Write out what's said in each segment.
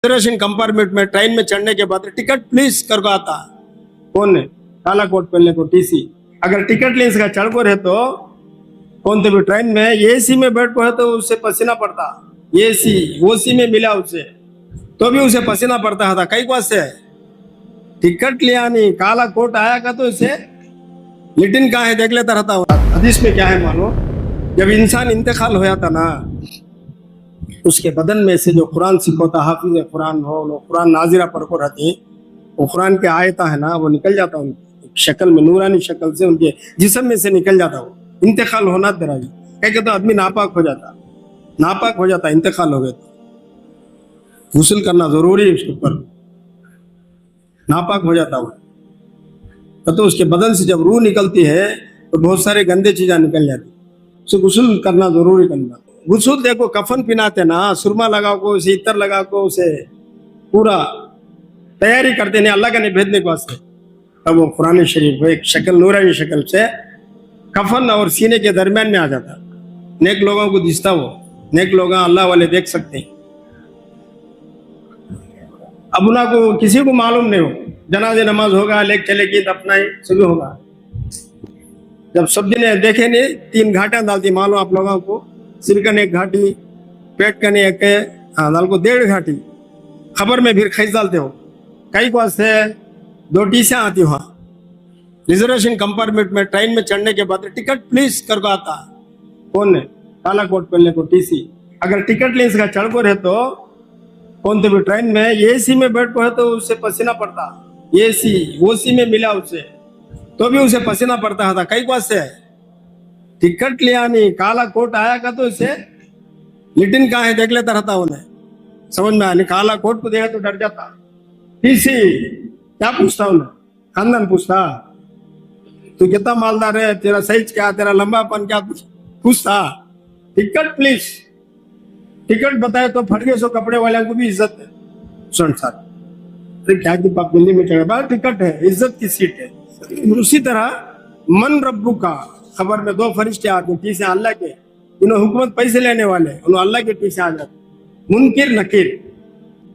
Reservation compartment में train में चढ़ने के बाद टिकट प्लीज कर को आता कौन है काला कोट पहनने को टीसी अगर टिकट लेंस का चढ़ को रहे तो कौन तो भी ट्रेन में एसी में बैठ को है तो उससे पसीना पड़ता एसी ओसी में मिला उसे तो भी उसे पसीना पड़ता था कई को से टिकट लिया नहीं काला कोट आया का तो इसे लिटिन कहाँ है देख लेता रहता हूँ। हदीस में क्या है मानो जब इंसान इंतकाल हो जाता ना उसके बदन में से जो कुरान सिखोता हाफिज कुरान हो लोग कुरान नाजिरा पढ़ को रहती वो कुरान के आयता है ना वो निकल जाता उनकी शक्ल में नूरानी शक्ल से उनके जिस्म में से निकल जाता वो इंतकाल होना तेरा जी क्या तो आदमी नापाक हो जाता इंतकाल हो गया तो गुस्ल करना जरूरी है उसके ऊपर नापाक हो जाता वो तो उसके बदन से जब रूह निकलती है तो बहुत सारे गंदे चीजें निकल जाती उसे गुस्ल करना जरूरी करना गुस्ल देखो कफन पिनाते ना सुरमा लगा को उसे इतर लगा को उसे पूरा तैयारी करते नहीं अल्लाह का नहीं भेजने के वास्ते अब वो कुरान शरीफ एक शक्ल नूरानी शक्ल से कफन और सीने के दरमियान में आ जाता नेक लोगों को दिखता वो नेक लोग अल्लाह वाले देख सकते हैं। अब उना को किसी को मालूम नहीं हो जनाजे नमाज होगा लेक चलेगी तो अपना ही सभी होगा जब सब ने देखे नहीं 3 घाटियां डालती मालूम आप लोगों को सिर कने एक घाटी पेट कने एक दाल को 1.5 घाटी खबर में फिर खींच डालते हो कई को से 2 टीसियां आती वहां रिजर्वेशन कंपार्टमेंट में ट्रेन में चढ़ने के बाद टिकट प्लीज कर को आता कौन है काला कोट पहनने को टीसी अगर टिकट लेंस का चढ़ को रहे तो कौन तो भी ट्रेन में एसी में बैठ को है तो उससे पसीना पड़ता एसी ओसी में मिला उसे तो भी उसे पसीना पड़ता था कई को से टिकट लिया नहीं काला कोट आया का तो इसे लिटिन कहाँ है देख लेता रहता उन्हें समझ में आया नहीं काला कोट को देखा तो डर जाता टीसी क्या पूछता उन्हें खानदान पूछता तू कितना मालदार है तेरा साइज क्या तेरा लंबापन क्या पूछता टिकट प्लीज टिकट बताए तो फट गए सो कपड़े वाले को भी इज्जत है सुन सर अरे क्या की पाप दिल्ली में चढ़े बाहर टिकट है इज्जत की सीट है उसी तरह मन रब्बू का खबर में 2 फरिश्ते आते हैं टीसे अल्लाह के इन्होंने हुकूमत पैसे लेने वाले उन्होंने अल्लाह के टीसे आ जाते मुनकिर नकीर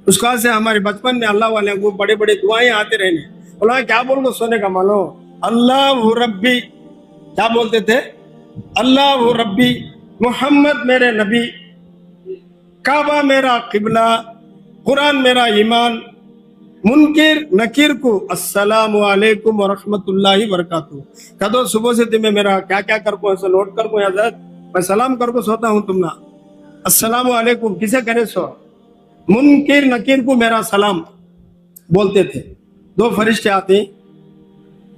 उसका से हमारे बचपन में अल्लाह वाले को बड़े बड़े दुआएं आते रहने बोला क्या बोल दो सोने का मानो अल्लाह रब्बी क्या बोलते थे अल्लाह रब्बी मोहम्मद मेरे नबी काबा मेरा किबला कुरान मेरा ईमान मुनकिर नकीर को अस्सलामु अलैकुम व रहमतुल्लाहि व बरकातहू कदो सुबह से तुम्हें मेरा क्या क्या कर को ऐसा नोट कर को हजरत मैं सलाम कर को सोता हूँ तुमना अस्सलामु अलैकुम किसे करे सो मुनकिर नकीर को मेरा सलाम बोलते थे 2 फरिश्ते आते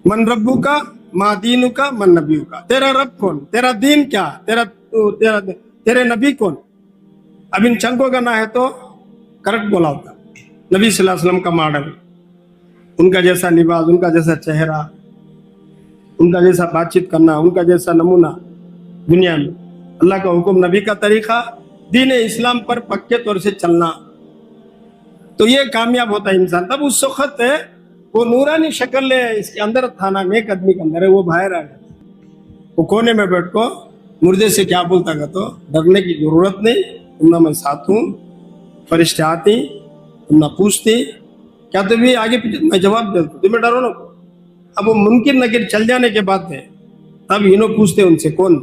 मन रब्बू का मा दीनु का मन नबी का तेरा रब कौन तेरा दीन क्या तेरे नबी कौन अब इन चंको का ना है तो करेक्ट बोला होता नबी सल्लल्लाहु अलैहि वसल्लम का मॉडल उनका जैसा लिबास उनका जैसा चेहरा उनका जैसा बातचीत करना उनका जैसा नमूना दुनिया में अल्लाह का हुक्म नबी का तरीका दीन इस्लाम पर पक्के तौर से चलना तो ये कामयाब होता है इंसान। तब उस वक्त वो नूरानी शक्ल है इसके अंदर था ना नेक आदमी के अंदर है वो बाहर आ गया वो कोने में बैठ को मुर्दे से क्या बोलता का तो डरने की जरूरत नहीं तुमना मैं साथ हूँ फरिश्ते आती तुम ना पूछती क्या तो भी आगे पीछे मैं जवाब देता तुम्हें डरो ना। अब वो मुमकिन नकीर चल जाने के बाद है तब इन्हों पूछते उनसे कौन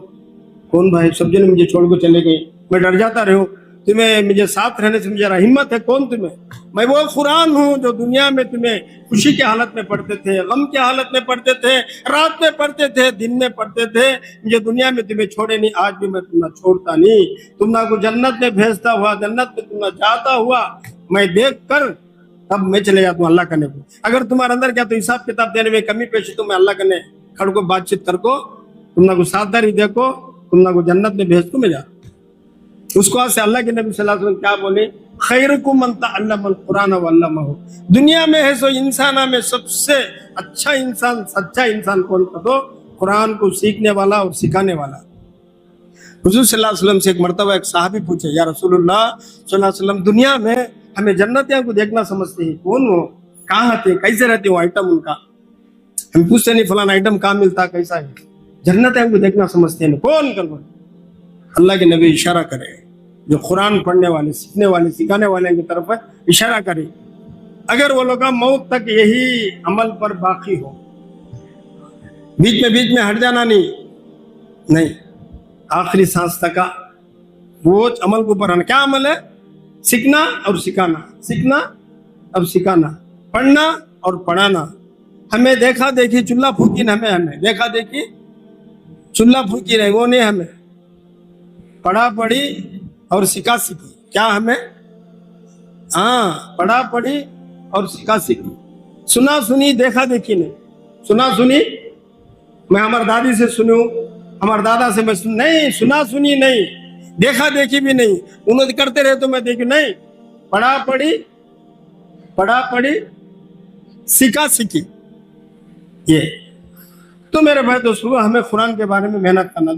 भाई सब जन मुझे छोड़ को चले गए मैं डर जाता रहो तुम्हें मुझे साथ रहने से मुझे हिम्मत है कौन तुम्हें मैं वो कुरान हूँ जो दुनिया में तुम्हें खुशी के हालत में पढ़ते थे गम के हालत में पढ़ते थे रात में पढ़ते थे दिन में पढ़ते थे मुझे दुनिया में तुम्हें छोड़े नहीं आज भी मैं तुम्हें छोड़ता नहीं तुमना को जन्नत में भेजता हुआ जन्नत में तुम्हें जाता हुआ मैं देख कर तब मैं चले जाता हूँ अल्लाह करने को अगर तुम्हारे अंदर क्या तो हिसाब किताब देने में कमी पेशी तो मैं अल्लाह करने खड़ को बातचीत कर को तुमना को साथदारी देखो तुमना को जन्नत में भेज को मैं जा उसको से अल्लाह के नबी सल्लल्लाहु अलैहि वसल्लम क्या बोले खैरुकुम मन तअल्लमल कुरान व अल्लमहु दुनिया में है सो इंसान में सबसे अच्छा इंसान सच्चा इंसान कौन था तो कुरान को सीखने वाला और सिखाने वाला। हुजूर सल्लल्लाहु अलैहि वसल्लम से एक मर्तबा एक सहाबी पूछे या रसूलुल्लाह सल्लल्लाहु अलैहि वसल्लम दुनिया में हमें जन्नतियों को देखना समझते हैं कौन हो कहाँ आते कैसे रहते हो आइटम उनका हम पूछते नहीं फलाना आइटम कहाँ मिलता कैसा है जन्नतियों को देखना समझते हैं कौन कर अल्लाह के नबी इशारा करे जो कुरान पढ़ने वाले, सीखने वाले, सिखाने वाले की तरफ इशारा करे। अगर वो लोग मौत तक यही अमल पर बाकी हो, बीच में हट जाना नहीं, आखिरी सांस तक का वो अमल के ऊपर रहना। क्या अमल है? सीखना और सिखाना, सीखना और सिखाना, पढ़ना और पढ़ाना। हमें देखा देखी चूल्हा फूकी हमें देखा देखी चूल्हा फूकी नहीं, वो नहीं। हमें पढ़ा पढ़ी और सिखा सीखी। क्या हमें? हाँ, पढ़ा पढ़ी और सिखा सीखी। सुना सुनी देखा देखी नहीं। सुना सुनी मैं हमारे दादी से सुनूं, हमारे दादा से मैं नहीं, सुना सुनी नहीं, देखा देखी भी नहीं। उन्होंने करते रहे तो मैं देखी नहीं। पढ़ा पढ़ी सिखा सीखी। ये तो मेरे भाई दोस्तों, हमें कुरान के बारे में मेहनत करना।